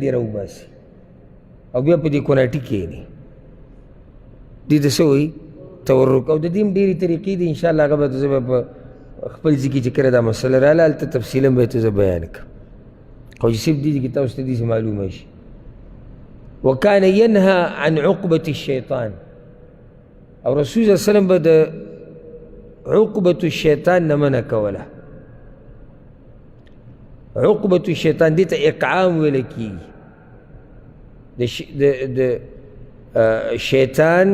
دې راوباسي او بیا په دې کوناټي کښېني. دې ته څه وایي؟ تورک. او د دې هم ډېرې طریقې دي، انشاءالله هغه به زه به په خپل ځای کې چې کله دا مسله راله هلته تفصیلا به یې زه بیان کړم، خو چې صرف دې کې تاسو ته داسې معلومه شي. وکان ینهى عن عقبة الشیطان، او رسول صلی الله علیه وسلم به د عقبة الشیطان نه منع کوله. عقبة الشیطان دې ته اقعام ویل کېږي. د شیطان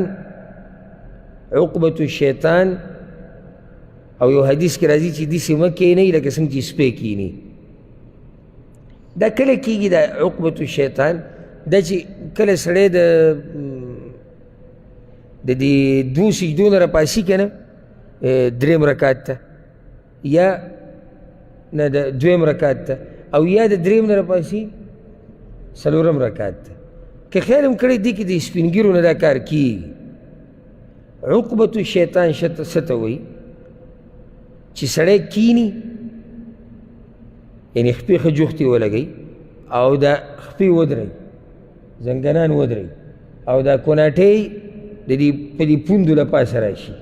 عقبة الشیطان، او یو حدیث کې راځي چې داسې مه کښېنئ لکه څنګه چې سپی کښېني. دا کله کېږي دا عقبة الشیطان؟ دا چې کله سړی د دې دوو سجدو نه راپاسي که نه درېم رکات ته، یا نه د دویم رکات ته، او یا د درېم نه راپاسي څلورم رکات ته. که خیال هم کړی دې کې د سپین ږیرو نه دا کار کېږي. عقبة الشیطان څه ته وایي؟ چې سړی کینی، یعنې خپې ښه جوختې ولګوي او دا خپې ودروي، زنګنان ودروي، او دا کوناټۍ د دې په دې پوندو له پاسه راشي،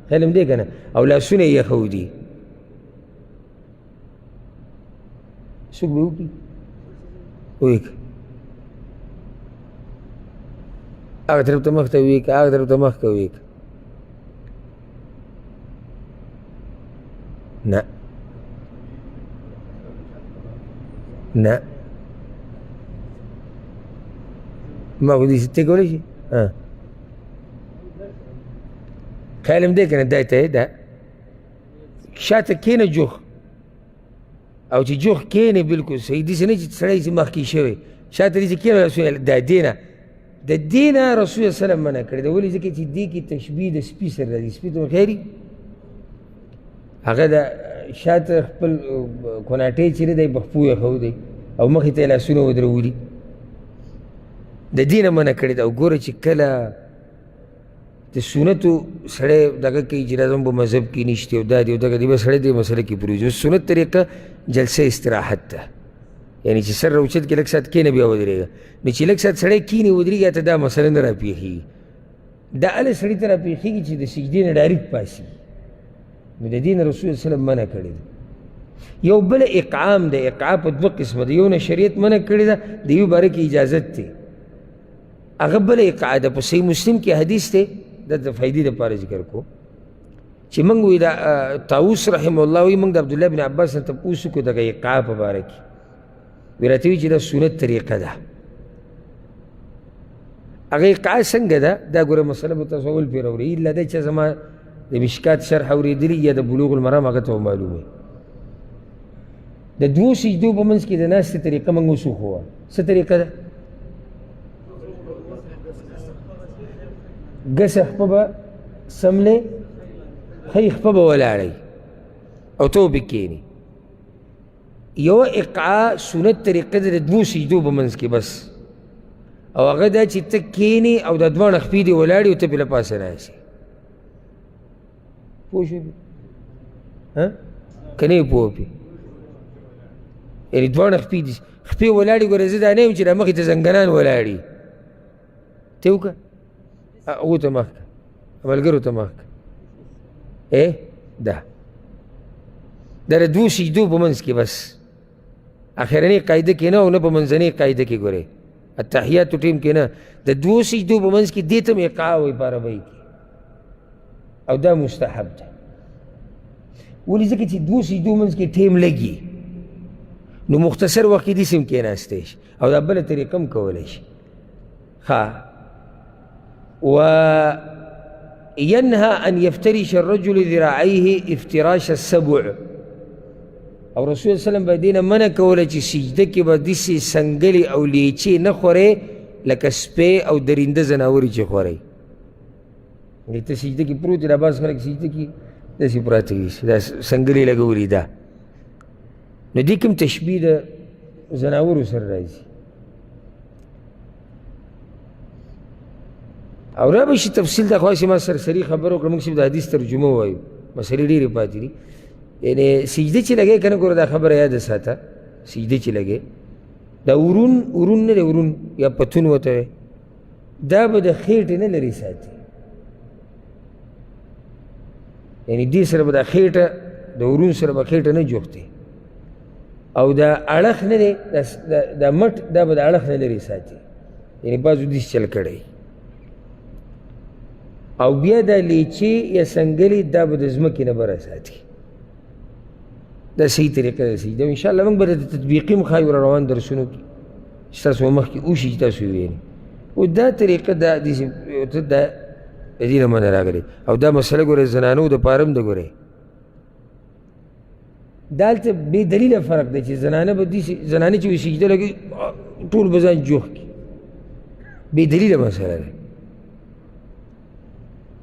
خیال هم دی که نه، او لاسونه یې یخودي. څوک به وکړي؟ ویې که هغه طرف ته مخ ته ویې که، هغه طرف ته مخ که ویې که. نه نه ما خو دې ته کولی شي. خیال هم دی که نه، دا ته دا شاته کښېنه جوخ، او چې جوخ کښېنې بلکل صحیح، داسې نه چې سړی چې مخکې شوی شاته داسې کښېنه لاسونه د دې نه د دې نه رسول الله سلم منع کړی ده. ولې؟ ځکه چې دې کې تشبیه د سپي سره راځي. سپي ته خیري هغه د شاته خپل کوناټۍ چې دی بخپو یخودی او مخې ته یې لاسونه ودرولي، د دې نه منع کړې ده. او ګوره چې کله د سنتو سړی دغه کوي چې دا زموږ په مذهب کې نشته او دا دی او دغه دی، به سړی دې مسله کې پوهېږي. سنت طریقه جلسه استراحت ده، یعنې چې سر راوچت کې لږ ساعت کښېنه بیا ودرېږه. نو چې لږ ساعت سړی کښېني ودرېږي ته دا مسله نه راپېښېږي. دا هله سړي ته راپېښېږي چې د سجدې نه ډایرکټ پاسي. نو د دې نه رسول الله وسلم منع کړې ده. یو بله اقعام ده. اقعا په دوه قسمه ده، یو نه شریعت منع کړې ده، د یو باره کې اجازت دی. هغه بله اقعا ده. په صحیح مسلم کې حدیث دی، دا د فایدې دپاره ذکر کو چې موږ وایي دا طاووس رحمه الله وایي موږ د عبدالله بن عباس نه تپوس وکړو دغه اقعا په باره کې. وی راته وایي چې دا سنت طریقه ده. هغه اقعا څنګه ده؟ دا ګوره مسله به تاسو اول پرې راوړئ، الا دا چې زما د مشکات شرح اورېدلي یا د بلوغ المرام هغه ته معلومه. د دوو سجدو په منځ کې د ناستې طریقه موږ اوس وښووه. څه طریقه ده؟ ګسه خپه به سملې، ښی خپه به ولاړئ او ته به کښېنې. یوه اقعا سنت طریقه ده د دوو سجدو په منځ کې بس، او هغه دا چې ته کښېنې او دا دواړه خپې دې ولاړې او ته پې له پاسه ناستې. پوه شوې؟ که نه یې پوه پې؟ یعنې دواړه خپې ولاړې. ګوره زه دا نه یم چې دا مخې ته زنګنان ولاړې. ته وکړه هغو ته مخ کړه، ملګرو ته مخ کړه. دا د دوو سجدو په منځ کې بس اخرنۍ قاعده کې نه، او نه په منځنۍ قاعده کې. ګورئ اتحیاتو ټیم کې نه، د دوو سجدو په منځ کې دې ته هم اقعا وایي په عربۍ کې، او دا مستحب ده. ولې؟ ځکه چې دوو سجدو منځ کې ټیم لګي، نو مختصر وخت کې داسې هم کښېناستی شي، او دا بله طریقه هم کولی شي. وینهى ان یفترش الرجل ذراعیه افتراش السبع، او رسول الله وسلم به دې نه منع کوله چې سجده کې به داسې سنګلې او لیچې نه خورئ لکه سپی او درنده ځناورې چې خورئ. ته سجده کې پروت یې، دا بعض خلک سجده کې داسې پراته وي، دا سنګلې لګولي ده. نو دې کوم تشبیه د ځناورو سره راځي. او را به شي تفصیل ته خو ما سرسري خبره وکړه، موږ صرف د حدیث ترجمه وایو، مسلې ډېرې پاتې دي. یعنې سجده چې لګې که نه، ګوره دا خبره یاده ساته، سجده چې لګې دا ورون نه دی ورون یا پتون ورته وایي دا به د خېټې نه لرې ساتي یعنی دې سره به دا خېټه د ورون سره به خېټه نه جوختي او دا اړخ نه دی دا مټ دا به د اړخ نه لرې ساتي یعنی بعضو داسې چل کړی او بیا دا لیچې یا سنګلې دا به د ځمکې نه بره ساتي دا صحیح طریقه ده صحیح ده انشاءالله موږ به د تطبیقي مخایو را روان درسونو کې چې تاسو به مخکې اوشي چې تاسو ووینئ او دا طریقه دا داسې دا د دې نه منه راغلی او دا مسله ګورئ زنانو دپاره هم ده ګورئ دا هلته بې دلیله فرق دی چې زنانې چې وي سجده لګوي ټول به ځان جوخ کړي بې دلیله مسله ده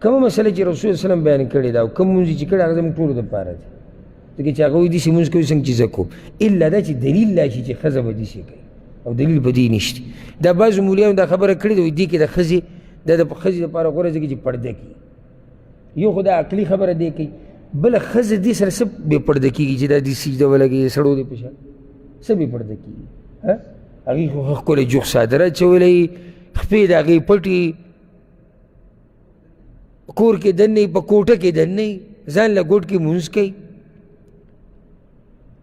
کومه مسله چې رسول صلی وسلم بیان کړې ده او کوم مونځ چې کړی هغه زموږ ټولو دپاره دی ځکه چې هغه وایي داسې مونځ کوي څنګه چې زه کوم الا دا چې دلیل لا شي چې ښځه به داسې کوي او دلیل په دې نشته دا بعضو مولیانو دا خبره کړې ده وایي دې کې د ښځې دا د ښځې دپاره غوره ځکه چې پرده کړي یو خو دا عقلي خبره دی کوي بله ښځه دې سره څه بې پرده کېږي چې دا دې سجده ولګوي سړو دې په شان څه بې پرده کېږي هغې خو ښه ښکلی جوخ څادر اچولی خپې د هغې پټې کور کې دننه په کوټه کې دننه ځان له ګوټ کې مونځ کوي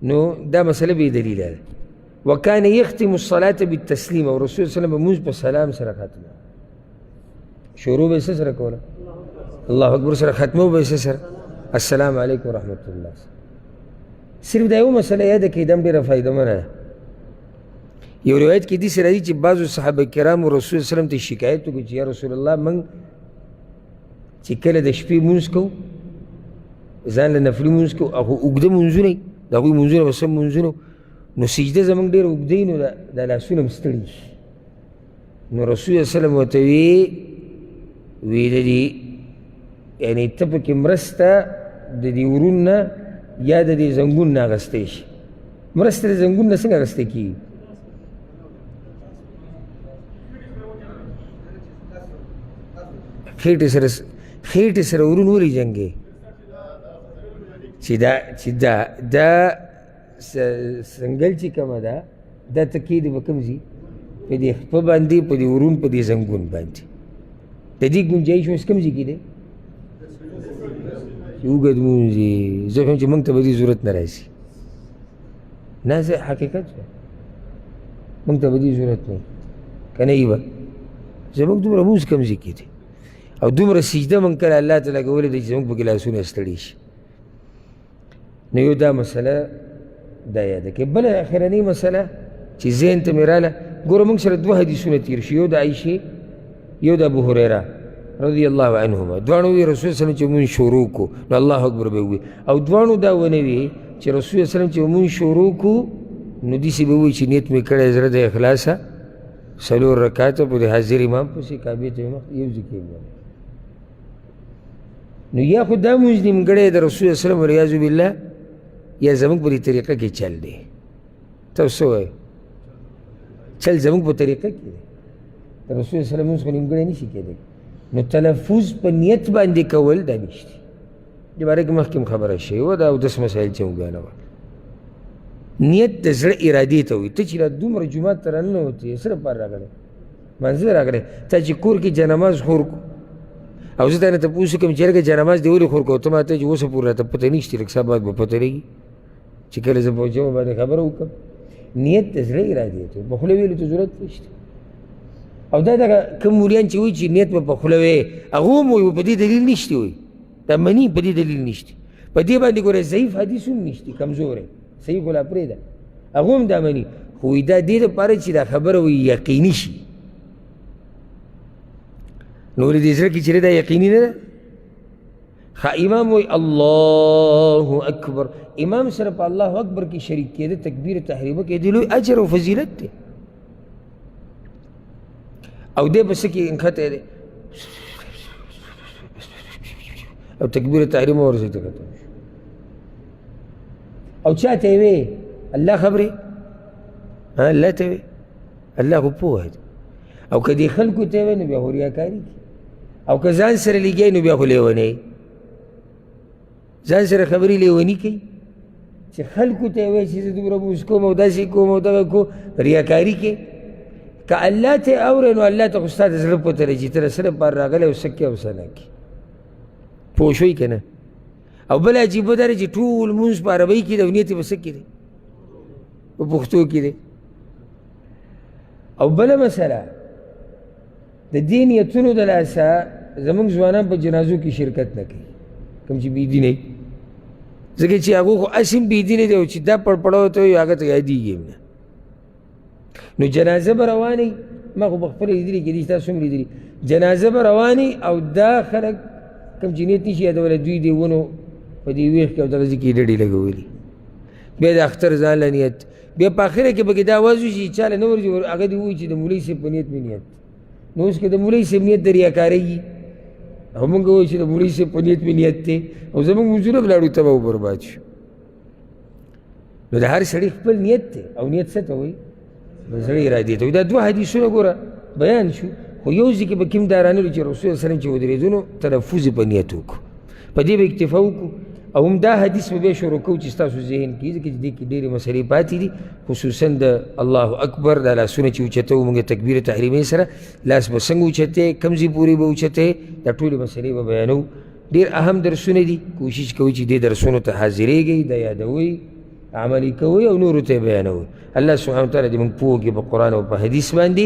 نو دا مسله بې دلیله ده وکان یختم الصلاة بالتسلیم او رسول صلی الله مونځ په سلام سره ختمه شروع به څه سره کوله الله اکبر سره ختمه به څه سره السلام علیکم ورحمت الله صرف دا یو مسله یاده کړئ دا هم ډېره فایدهمنه ده یو روایت کې داسې راځي چې بعضو صحابه کرامو رسول صلی ته شکایت وکړو چې یا رسول الله موږ چې کله د شپې مونځ کوو ځان له نفلي مونځ کوو هغه اوږده مونځونه وي د هغوی مونځونه به سم مونځونه نو سجده زموږ ډېره اوږده وي نو دا لاسونه هم ستړي شي نو رسول وسلم ورته وی د دې یعنې ته پکې مرسته د دې ورون نه یا د دې زنګون نه اخیستی شي مرسته د زنګون نه څنګه اخیستی کېږي خېټې سره ورون ولې جنګې چې دا سنګل چې کومه ده دا تکیې د به کوم ځي په دې خپه باندې په دې ورون په دې زنګون باندې د دې ګنجایش اوس کوم ځای کې دی چې اوږد مونځ یې زه ښیم چې موږ ته به دې ضرورت نه راځي نه زه حقیقت موږ ته به دې ضرورت نه که نه یي به زموږ دومره مونځ کوم ځای کې دی او دومره سجده موږ کله الله ته لګولی دی چې زموږ پکې لاسونه ستړي شي نو یو دا مسله دا یاده کړئ بله اخرنۍ مسله چې ذهن ته مې راله ګوره موږ سره دوه حدیثونه تېر شي یو د عایشې یو د ابو هریره رضی الله عنهما دواړو وی رسول صلی چې مونږ شروع کو نو الله اکبر به وي او دواړو دا ونه وي چې رسول صلی چې مونږ شروع کو نو داسې به وایي چې نیت مې کړی زړه د اخلاصه څلور رکاته په د حاضر امام پسې کعبې ته مخ یو ځای کېږدم نو یا خو دا مونځ نیمګړی د رسول صلی والعیاذ بالله یا زموږ په دې طریقه کې چل دی تاسو څه وایئ چل زموږ په طریقه کې دی د رسول صلی مونځ خو نیمګړی نه شي کېدی نو تلفظ په نیت باندې کول دا نشته دې باره کې مخکې خبره شوې وه دا اودس مسایل چې موږ بیانول نیت د زړه ارادې ته وایي ته چې دومره جومات ته راننوتې څه لپاره راغلی منځه راغلی تا چې کور کې جانماز خور کو او زه تا نه تپوس کوم چې هرګه جانماز دې ولې خور کو ته ما ته چې اوسه پورې راته پته نشته لږ څه بعد به پته لګي چې کله زه پوهچم باندې خبره وکړم نیت د زړه ارادې ته په خوله ویلو ته ضرورت نشته او دا دغه کوم مولیان چې وایي چې نیت به په خوله وی هغه هم وایي په دې دلیل نشته وایي دا مني په دې دلیل نشته په دې باندې ګوره ضعیف حدیث هم نشته کمزوری صحیح خو لا پرېږده هغه هم دا مني خو دا دې دپاره چې دا خبره وایي یقیني شي نو ولې دې زړه کې چې دا یقیني نه ده امام وایي الله اکبر امام سره په الله اکبر کې شریک کېده تکبیر تحریمه کې دې لوی اجر او فضیلت دی او دې په څه کې انښتی دی او تکبیر تحریمه ورسې ته ختم شو او چا ته یې وې الله خبرې الله ته وې الله خو پوهه دی او که دې خلکو ته یې وې نو بیا خو ریاکاري کړي او که ځان سره لګیایي نو بیا خو لیونی ځان سره خبرې لیوني کوي چې خلکو ته وایي چې زه دومره مونځ کوم او داسې کوم او دغه کوم ریاکاري کې که الله ته اورې نو الله ته خو ستا د زړه پته لري چې ته د څه لپاره راغلی او څه کې او څه نه کې پوه شوئ که نه او بل عجیبه دا دی چې ټول مونځ په عربۍ کې دی او نیت یې په څه کې دی په پښتو کې دی او بله مسله د دې نیتونو د لاسه زمونږ ځوانان په جنازو کې شرکت نه کوي کوم چې بېدینه وي ځکه چې هغو خو اسیم بېدینه دی او چې دا پړپړه ته وي هغه ته یادېږي هم نه نو جنازه به روانې ما خو په خپله لیدلي کېدای شي تاسو هم لیدلي جنازه به روانې او دا خلک کوم چې نیت نشي یادولی دوی دې ونو په دې ویښ کې او دغسې کې ډډې لګولي بیا د اختر ځان له نیت بیا په اخره کې پکې دا آواز وشي چې چاله نه ورځي هغه دې ووایي چې د مولوي صاحب په نیت مې نیت نو اوس که د مولوي صاحب نیت د ریاکارۍ وي او مونږ وایو چې د مولوي صاحب په نیت مې نیت دی او زمونږ مونځونه به لاړو تباه و برباد شو نو د هر سړي خپل نیت دی او نیت څه ته وایي د زړه ارادې ته وایي دا دوه حدیثونه ګوره بیان شو خو یو ځای کې به کوم دا رانلو چې رسول صلی وسلم چې ودرېدو نو تلفظ یې په نیت وکړو په دې به اکتفا وکړو او هم دا حدیث به بیا شروع کوو چې ستاسو ذهن کې ځکه چې دې کې ډېرې مسلې پاتې دي خصوصا د الله اکبر دا لاسونه چې اوچته وو مونږ تکبیر تحریمې سره لاس به څنګه اوچتی کوم ځای پورې به اوچتی دا ټولې مسلې به بیانوو ډېر اهم درسونه دي کوشش کوئ چې دې درسونو ته حاضرېږئ دا یادوئ عملي کوئ او نورو ته یې بیانوئ الله سبحانه وتعالی دې مونږ پوه کړي په قرآن او په حدیث باندې